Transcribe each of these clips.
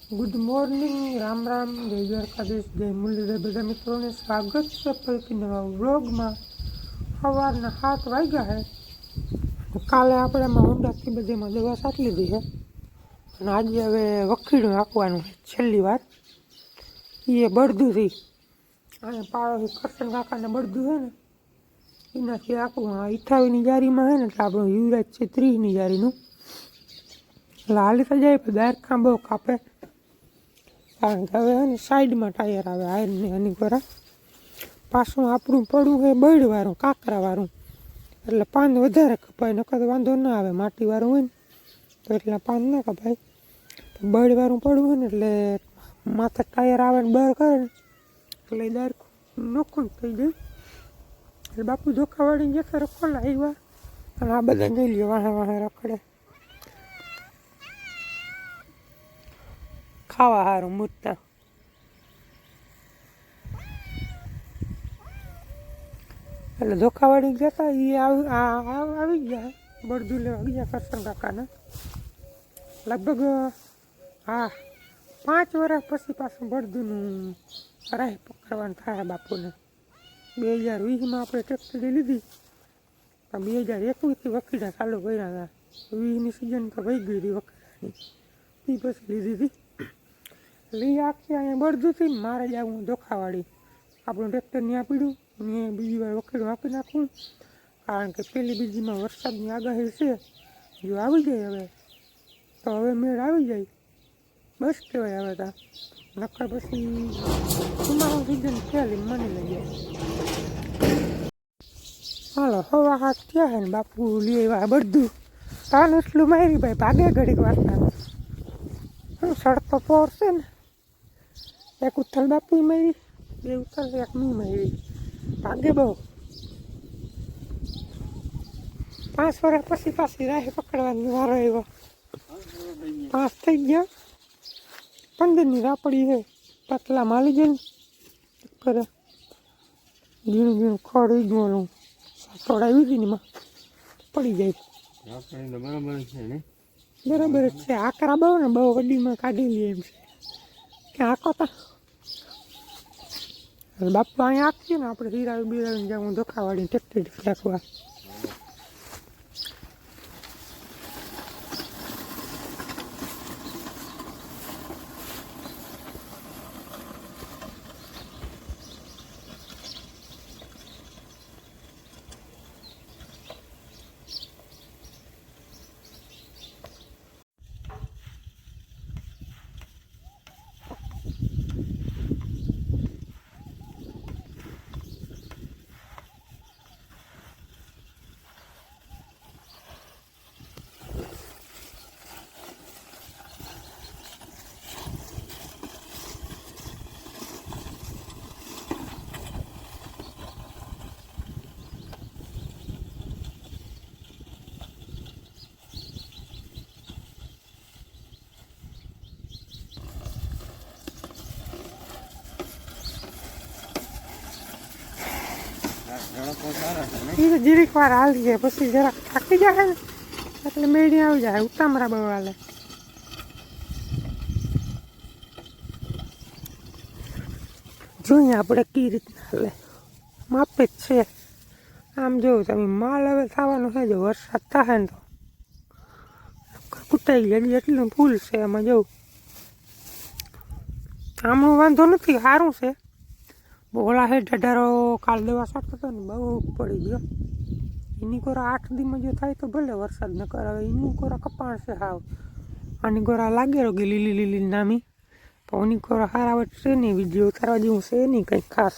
Good morning, Ram Ram, જય દ્વારકાધીશ, જય મુરલીધર બધા મિત્રોને સ્વાગત છે ફરીથી નવા વ્લોગમાં। સવારના 7 વાગ્યા છે। કાલે આપણે એમાં ઊંડાથી બધેમાં દવા સાટી લીધી છે અને આજે હવે વખીડું આપવાનું છે છેલ્લી વાર। એ બળદુંથી અહીંયા પાડોશી કરશન કાકાને બળદું છે ને એનાથી આખું 28ની જારીમાં છે ને એટલે આપણું યુવરાજ છે 30ની જારીનું એટલે હાલી તો જાય પણ દાયરખાં બહુ કાપે કારણ કે હવે ને સાઈડમાં ટાયર આવે આયરની હની કોરા પાછું આપણું પડવું છે બળવાળું કાંકરાવાળું એટલે પાન વધારે કપાય નકર વાંધો ના આવે માટીવાળું હોય ને તો એટલે પાન ના કપાય બળવાળું પડવું હોય ને એટલે માથે ટાયર આવે ને બળ કરે ને એટલે દાર નોખું થઈ જાય એટલે બાપુ ધોખાવાળીને જતા રખોલા આવ્યા અને આ બધા જોઈ લ્યો વાહે વાહે રખડે ખાવા સારું મૂર્તા એટલે ધોખાવાળી જતા એ આવી ગયા બળદું લેવા ગયા કરશન કાકાને લગભગ 5 વર્ષ પછી પાછું બળદુંનું રાહ પકડવાનું થાય બાપુને 2020માં આપણે ટ્રેક્ટર લીધી પણ 2021થી વખીડા ચાલુ કર્યા હતા 20ની સિઝન તો વહી ગઈ હતી વખીડાની એ પછી લીધી હતી લઈ આખી અહીંયા બળદુંથી ને મારે જવું ધોખાવાળી આપણું ટ્રેક્ટર ત્યાં પીડ્યું મેં બીજી વાર વખેડું આપી નાખું કારણ કે પહેલી બીજીમાં વરસાદની આગાહી છે જો આવી જાય હવે તો હવે મેળ આવી જાય બસ કહેવાય હવે તા નકર પછી ઉનાળુ સિઝન પહેલી મને લઈ જાય હાલો 7:30 થયા છે ને બાપુ લઈ આવ્યા બળદું તાન એટલું મારી ભાઈ ભાગે ઘડીક વાર્તા સડતો પોર છે ને એક ઉથલ બાપુ મારી 2 ઉથલ એક મી મારી ભાગે બહુ 5 વર્ષ પછી પાછી રાહ પકડવાની વારો આવ્યો 5 થઈ ગયા 15ની રાપડી છે પતલા માલી જાય ને કરે ઝીણું ઝીણું ખડ ગયું તોડાવી દીધીમાં પડી જાય બરાબર જ છે આકરા બહુ ને બહુ વડીમાં કાઢી લઈએ એમ છે કે આંકો તા બાપુ અહીંયા આંકીએ ને આપણે હીરાવી બીરાવીને જાઉં ધોખાવાળીને ટેક્ટર રાખવા એ જીરીક વાર હાલી જાય પછી જરાક થાકી જાય ને એટલે મેળી આવી જાય ઉતામરા બહુ હાલે જોઈએ આપણે કઈ રીતના હાલે માપે જ છે આમ જોવું તમે માલ હવે થવાનો છે જો વરસાદ થાય ને તો કૂટાઈ જાય એટલું ફૂલ છે એમાં જવું આમનું વાંધો નથી સારું છે બોલા હે ઢઢારો કાલ દવા સાટતો હતો ને બહુ પડી ગયો એની કોરા 8 દીમાં જો થાય તો ભલે વરસાદ ન કરાવે એની કોરા કપાણ છે હાવ આની કોરા લાગેલો કે લીલી લીલી નામી પણ એની કોરા હારાવટ છે નહીં વિડીયો ઉતારવા જેવું છે નહીં કંઈ ખાસ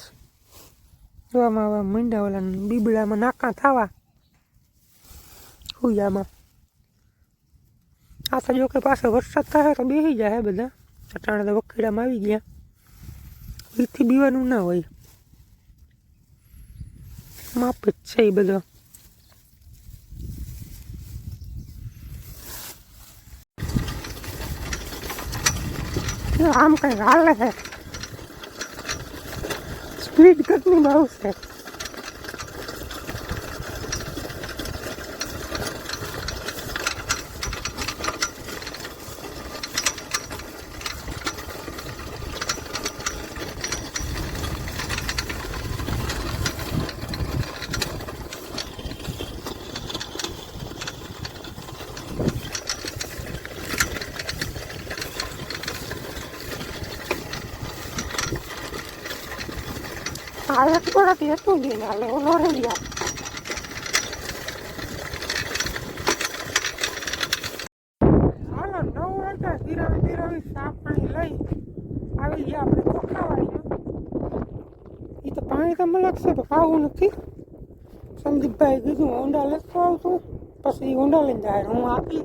જોવામાં હવે મીંડા ઓલા બીબડામાં નાકા થવા હુયામાં આ તો જો કે પાછો વરસાદ થાય તો બેસી જાય બધા અટાણે તો વખીડામાં આવી ગયા એથી બીવાનું ના હોય માપ જ છે એ બધો આમ કઈ હાલે છે સ્પીડ કેટલી બહુ છે આ એક થોડાથી હતું જ હાલે ઓલો રહી ગયા. હાલો 9 વાગ્યા ધીરાવી સાફ પાણી લઈ આવી ગયા આપણે ચોખાવાડીમાં. એ તો પાણી તો મલક છે તો પાવું નથી. સંદીપભાઈ કીધું ઊંડા લેતો આવતું પછી ઊંડા લઈને જાય હું આપી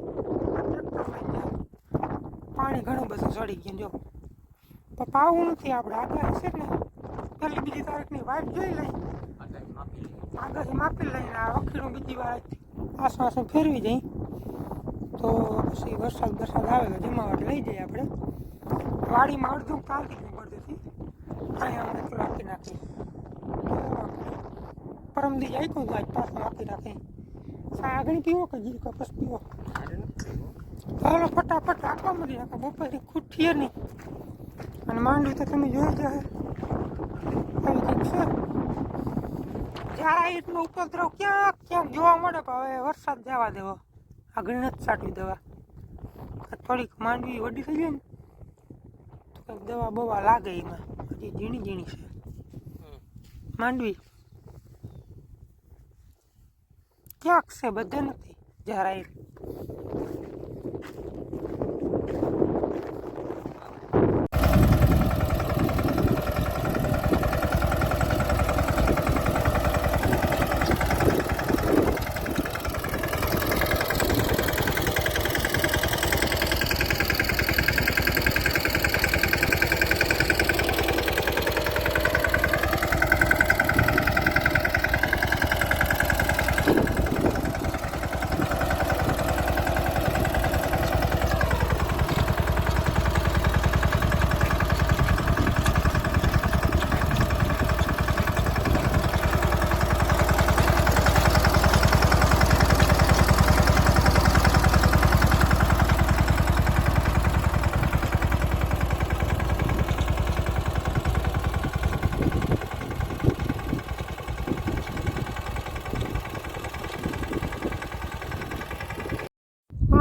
પાણી ઘણું બધું ચડી ગયું જો પણ પાવું નથી. આપણે આગાહી છે ને પહેલી બીજી તારીખની વાઇટ જોઈ લઈ આગાહી માપી લઈને આ વખીનું બીજી વાર આસપાસ ફેરવી જઈ તો પછી વરસાદ આવે તો જમાવટ લઈ જઈએ આપણે. વાડીમાં અડધું કાલથી પડતી અહીંયા અમે તો રાખી નાખી પરમદી જાય તો આજ પાછું રાખી નાખી. આગળ પીવો કે જીવ કપસ પીવો ચાલો ફટાફટ રાખવા મળી નાખો બપોરે ખૂટીએ નહીં. અને માંડવી તો તમે જોઈ જાય આવી કંઈક છે. જ્યારે એટલો ઉપદ્રવ ક્યાંક જોવા મળે પણ હવે વરસાદ જવા દેવો આગળ નથી છાંટવી દવા. થોડીક માંડવી વડી થઈ જાય ને તો કંઈક દવા બવા લાગે એમાં હજી ઝીણી છે માંડવી ક્યાંક છે બધે નથી જ્યારે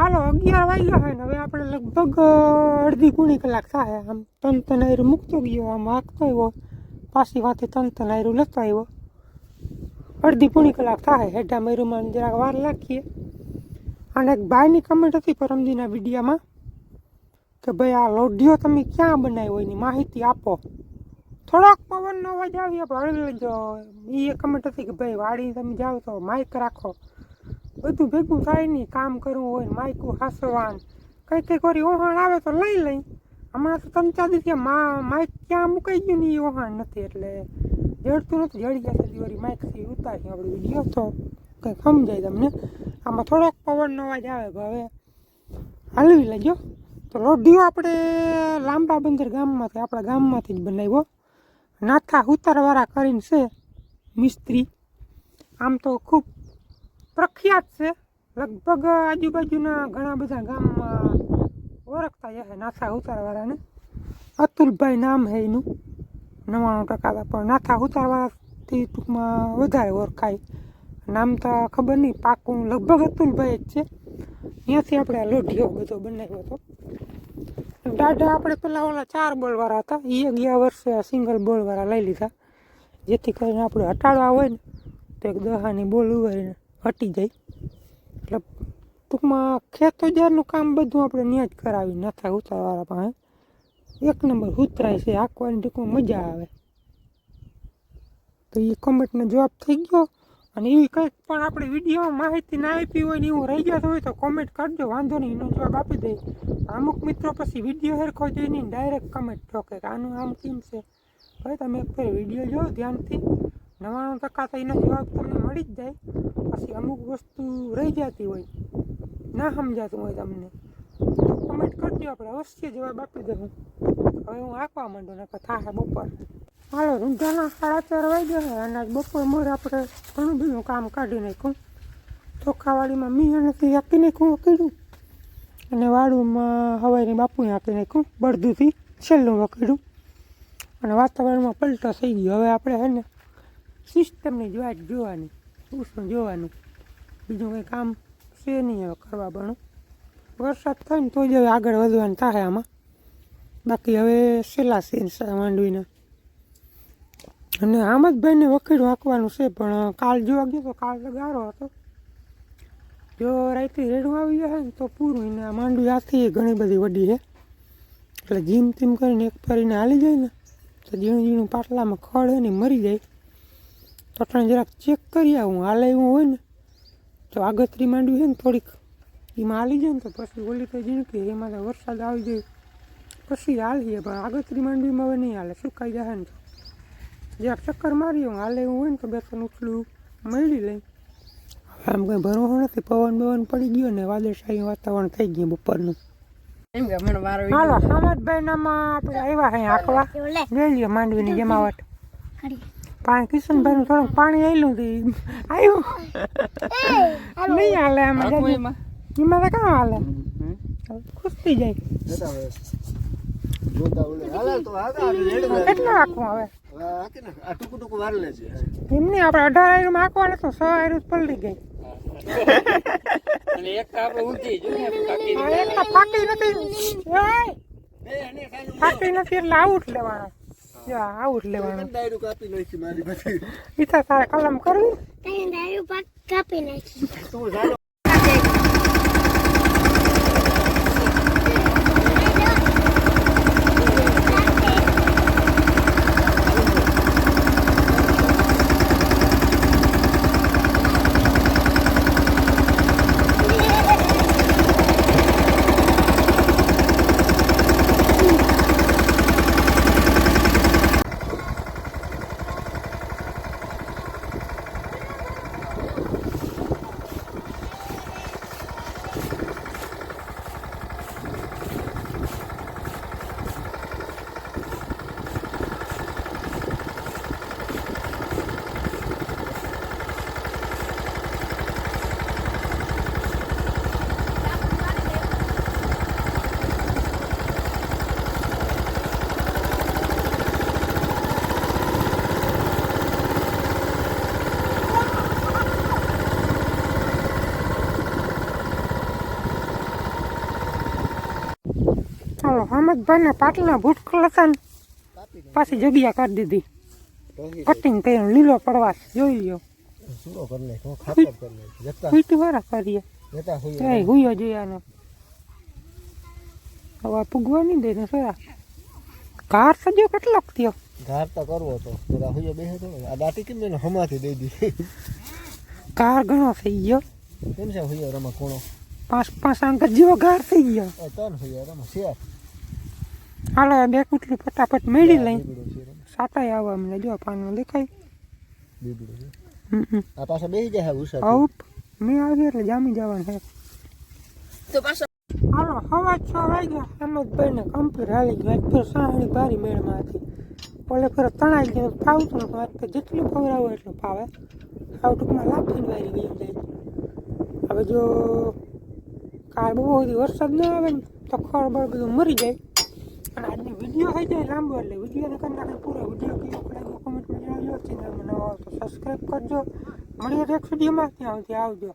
હાલો 11 વાગ્યા હોય ને હવે આપણે લગભગ અડધી પોણી કલાક થાય. આમ તન આયરું મૂકતો ગયો આમ હાંકતો આવ્યો પાછી વાંથી તન આયરું લેતો આવ્યો અડધી પોણી કલાક થાય. હેઠા મેરુમાં જરાક વાર રાખીએ. અને એક ભાઈની કમેન્ટ હતી પરમદીના વિડીયોમાં કે ભાઈ આ લોઢિયો તમે ક્યાં બનાવ્યો એની માહિતી આપો. થોડોક પવનનો અવાજ આવી હળવી લેજો. એ કમેન્ટ હતી કે ભાઈ વાડી તમે જાઓ તો માઇક રાખો બધું ભેગું થાય નહીં કામ કરવું હોય ને માઇકું હાસવાન કંઈક વારી ઓહાણ આવે તો લઈ હમણાં તો 3-4 દિવસ માઇક ક્યાં મુકાઈ ગયું ને એ ઓહાણ નથી એટલે જડતું નથી. જડી જશે દિવાળી માઇકથી ઉતારી આપણે વિડીયો તો કંઈક સમજાય તમને. આમાં થોડોક પવનનો અવાજ આવે હવે હલવી લેજો. તો લોઢિયો આપણે લાંબા બંદર ગામમાંથી આપણા ગામમાંથી જ બનાવ્યો. નાથા ઉતારવાળા કરીને છે મિસ્ત્રી. આમ તો ખૂબ પ્રખ્યાત છે લગભગ આજુબાજુના ઘણા બધા ગામમાં ઓળખતા જશે નાથા ઉતારવાળાને. અતુલભાઈ નામ છે એનું 99% પણ નાથા ઉતારવાળાથી ટૂંકમાં વધારે ઓળખાય. નામ તો ખબર નહીં પાકું લગભગ અતુલભાઈ જ છે. ત્યાંથી આપણે આ લોઢિયો બધો બનાવ્યો હતો. દાદા આપણે પેલા ઓલા 4 બોલવાળા હતા એ ગયા વર્ષે સિંગલ બોલવાળા લઈ લીધા જેથી કરીને આપણે હટાડવા હોય ને તો એક દહાની બોલ ઉવારીને હટી જાય. એટલે ટૂંકમાં ખેતોજારનું કામ બધું આપણે ત્યાં જ કરાવી નાથા ઉતારવાળા પાસે. 1 નંબર ઉતરાય છે આંકવાની ટૂંકમાં મજા આવે. તો એ કમેન્ટનો જવાબ થઈ ગયો. અને એવી કંઈક પણ આપણે વિડીયોમાં માહિતી ના આપી હોય ને એવું રહી જતું હોય તો કોમેન્ટ કરજો વાંધો નહીં એનો જવાબ આપી દઈએ. અમુક મિત્રો પછી વિડીયો હેરખો જોઈને ડાયરેક્ટ કમેન્ટ ઠોકે કે આનું આમ કેમ છે. ભાઈ તમે એક ફેર વિડીયો જોવો ધ્યાનથી 99% તો એનો જવાબ તમને મળી જ જાય. પછી અમુક વસ્તુ રહી જતી હોય ના સમજાતું હોય તમને તો કમેન્ટ કરજો આપણે અવશ્ય જવાબ આપી દઉં. હવે હું આંકવા માંડું ને થાય બપોર. હાલો રૂંધાના 4:30 વાગ્યા છે અને બપોર મોર આપણે ઘણું બધું કામ કાઢી નાખ્યું. ચોખાવાડીમાં મીયાનેથી હાંકી નાખ્યું વકીડું અને વાડુમાં હવાઈની બાપુએ હાંકી નાખ્યું બળદુથી છેલ્લું વકીડું. અને વાતાવરણમાં પલટો થઈ ગયો. હવે આપણે છે ને સિસ્ટમની જ વાટ જોવાની શું જોવાનું બીજું કંઈ કામ છે નહીં હવે કરવા બનું. વરસાદ થાય ને તો જ હવે આગળ વધવાનું થાય આમાં. બાકી હવે છેલ્લા સીન છે માંડવીના અને આમદભાઈને વખેડું હાંકવાનું છે, પણ કાલ જોવા ગયો તો કાલ તો ગારો હતો. જો રાતે રેડું આવી જાય ને તો પૂરું. એને આ માંડવી આથી ઘણી બધી વડી છે, એટલે જીમ તીમ કરીને એક ફરીને હાલી જાય ને તો ઝીણું ઝીણું પાટલામાં ખડ હોય ને મરી જાય. તો આપણે જરાક ચેક કરી આવું. હાલે એવું હોય ને તો આગતરી માંડવી છે ને થોડીક એમાં હાલી જાય ને તો પછી ઓલી તો ઝીણકી એમાં તો વરસાદ આવી જાય પછી હાલીએ, પણ આગતરી માંડવીમાં હવે નહીં હાલે, સુકાઈ જાય ને તો જરાક ચક્કર મારી આવું. હાલે એવું હોય ને તો બે ત્રણ ઉછલું મળી લઈ. આમ કંઈ ભરવો નથી, પવન બવન પડી ગયો ને વાદળછાયું વાતાવરણ થઈ ગયું બપોરનું. હાલો સામતભાઈ નામાં આપણે આવ્યા હે આંકવા. જોઈ લ્યો માંડવીની જમાવટ. પાણી કિશનભાઈનું થોડુંક પાણી આવેલું આવ્યું નહીં હાલે આમાં. એમાં તો કાં હાલે, ખુશ થઈ જાય. કેટલું આંકવું હવે એમને આપણે 18 આયરું આંકવાનું હતું, 6 આયરું પલળી ગઈ. ફાટી નથી એટલે આઉટ લેવાનો. આઉટ લેવાનું ઈતા તારે કલમ કરવી. કાપી નાખી હમદભાઈને પાટલા ભૂટકલ હતા ને પાછી જગ્યા કરી દીધી, કટિંગ કર્યું, લીલો પડવાસ જોઈ લ્યો. વાળા કરીએ હુયો જોયાનો હવે પૂગવા નહીં દે ને સોરા. ઘાર સજો કેટલોક થયો? ઘાર તો કરવો તો હુયો બેસે તો આ દાટી કેમ એને હમાથી દઈ દીધી. ઘાર ઘણો થઈ ગયો. કેમ છે હુયો રમા કોણો? 5 અંક જેવો ઘાર થઈ ગયો. 3 હુયો રમા શેર. હાલો બે કુટલી ફટાફટ મેળી લઈ સાતાય આવવા મને. જો પાનું દેખાય આ પાછા બેસી જાય ઉષા. મેં આવી એટલે જામી જવાનું છે. હાલો સવા 6 વાગ્યા. હેમંતભાઈને કમ્પ્લીટ હાલી ગયું. આજ ફેર સાહણી ભારી મેળમાં હતી. ઓલે ફેર તણાઈ ગયું ફાવતું નતું. આજ તો જેટલું ફવરાવો એટલું ફાવે. આવ ટૂંકમાં લાફીને વારી ગઈ જાય. હવે જો કાલ બહુ બધી વરસાદ ન આવે ને તો ખડ બળ બધું મરી જાય. અને આજનો વિડીયો થઈ જાય લાંબો એટલે વિડીયોને કરી નાખે પૂરો. વિડીયો કેવો લાગ્યો કોમેન્ટમાં જણાવજો. ચેનલમાં નવા હોય તો સબસ્ક્રાઈબ કરજો. મળીએ નેક્સ્ટ વિડીયોમાં. ત્યાં સુધી આવજો.